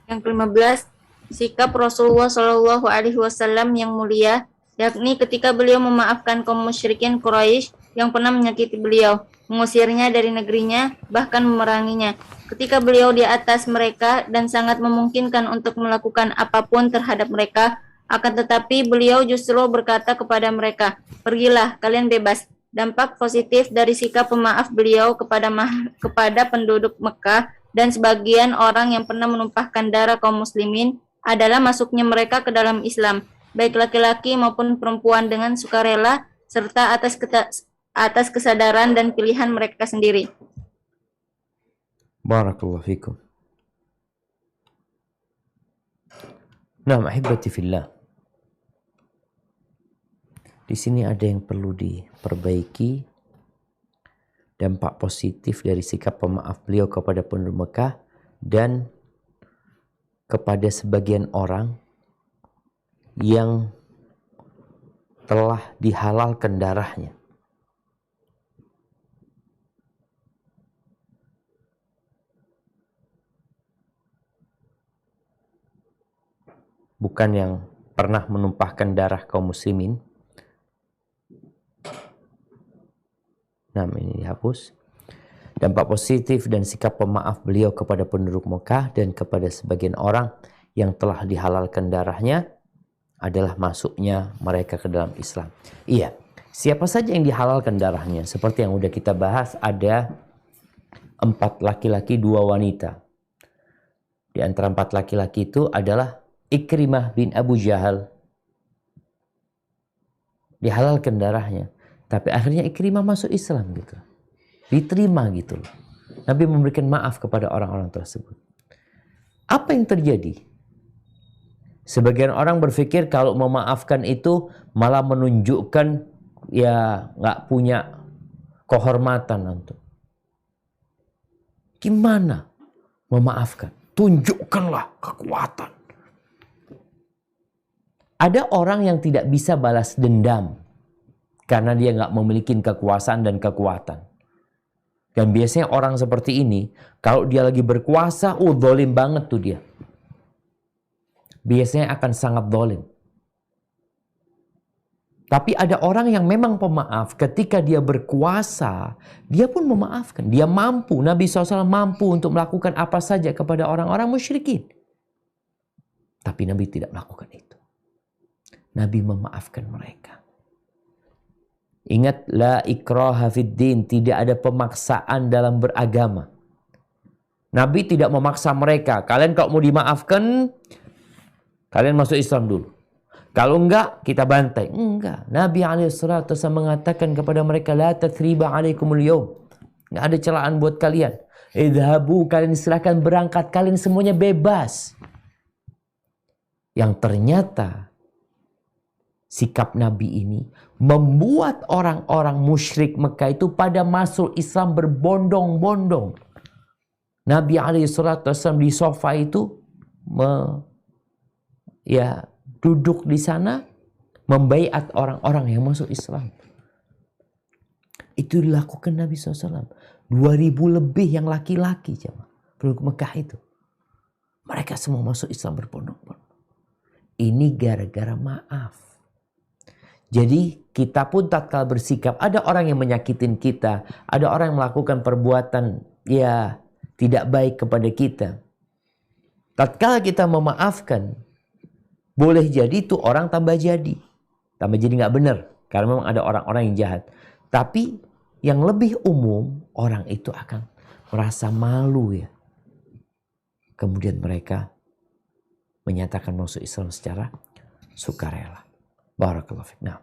Yang ke-15, sikap Rasulullah Shallallahu Alaihi Wasallam yang mulia, yakni ketika beliau memaafkan kaum musyrikin Quraisy yang pernah menyakiti beliau, mengusirnya dari negerinya, bahkan memeranginya. Ketika beliau di atas mereka dan sangat memungkinkan untuk melakukan apapun terhadap mereka, akan tetapi beliau justru berkata kepada mereka, "Pergilah, kalian bebas." Dampak positif dari sikap pemaaf beliau kepada penduduk Mekah dan sebagian orang yang pernah menumpahkan darah kaum muslimin adalah masuknya mereka ke dalam Islam, baik laki-laki maupun perempuan dengan sukarela serta atas kesadaran dan pilihan mereka sendiri. Barakallahu fikum. Nah, ahibati fillah. Di sini ada yang perlu diperbaiki. Dampak positif dari sikap pemaaf beliau kepada penduduk Mekah dan kepada sebagian orang yang telah dihalalkan darahnya. Bukan yang pernah menumpahkan darah kaum muslimin. Nah, ini dihapus. Dampak positif dan sikap pemaaf beliau kepada penduduk Mekah dan kepada sebagian orang yang telah dihalalkan darahnya adalah masuknya mereka ke dalam Islam. Iya, siapa saja yang dihalalkan darahnya? Seperti yang udah kita bahas, ada 4 laki-laki 2 wanita. Di antara 4 laki-laki itu adalah Ikrimah bin Abu Jahal. Dihalalkan darahnya. Tapi akhirnya Ikrimah masuk Islam gitu. Diterima gitu loh. Nabi memberikan maaf kepada orang-orang tersebut. Apa yang terjadi? Sebagian orang berpikir kalau memaafkan itu malah menunjukkan ya nggak punya kehormatan untuk. Gimana memaafkan? Tunjukkanlah kekuatan. Ada orang yang tidak bisa balas dendam karena dia nggak memiliki kekuasaan dan kekuatan. Dan biasanya orang seperti ini, kalau dia lagi berkuasa, zalim banget tuh dia. Biasanya akan sangat zalim. Tapi ada orang yang memang pemaaf, ketika dia berkuasa, dia pun memaafkan. Dia mampu, Nabi SAW mampu untuk melakukan apa saja kepada orang-orang musyrikin. Tapi Nabi tidak melakukan itu. Nabi memaafkan mereka. Ingat, la ikraha fid din, tidak ada pemaksaan dalam beragama. Nabi tidak memaksa mereka. Kalian kalau mau dimaafkan, kalian masuk Islam dulu. Kalau enggak, kita bantai. Enggak. Nabi SAW mengatakan kepada mereka, la tathriba alaikumul yawm. Enggak ada celaan buat kalian. Idhabu, kalian silakan berangkat. Kalian semuanya bebas. Yang ternyata sikap Nabi ini membuat orang-orang musyrik Mekah itu pada masuk Islam berbondong-bondong. Nabi SAW di sofa itu duduk di sana membaiat orang-orang yang masuk Islam. Itu dilakukan Nabi SAW. 2000 lebih yang laki-laki penduduk Mekah itu. Mereka semua masuk Islam berbondong-bondong. Ini gara-gara maaf. Jadi kita pun tatkala bersikap, ada orang yang menyakitin kita, ada orang yang melakukan perbuatan tidak baik kepada kita. Tatkala kita memaafkan, boleh jadi itu orang tambah jadi nggak benar, karena memang ada orang-orang yang jahat. Tapi yang lebih umum, orang itu akan merasa malu ya. Kemudian mereka menyatakan masuk Islam secara sukarela. Barakallahu fiik. Nah,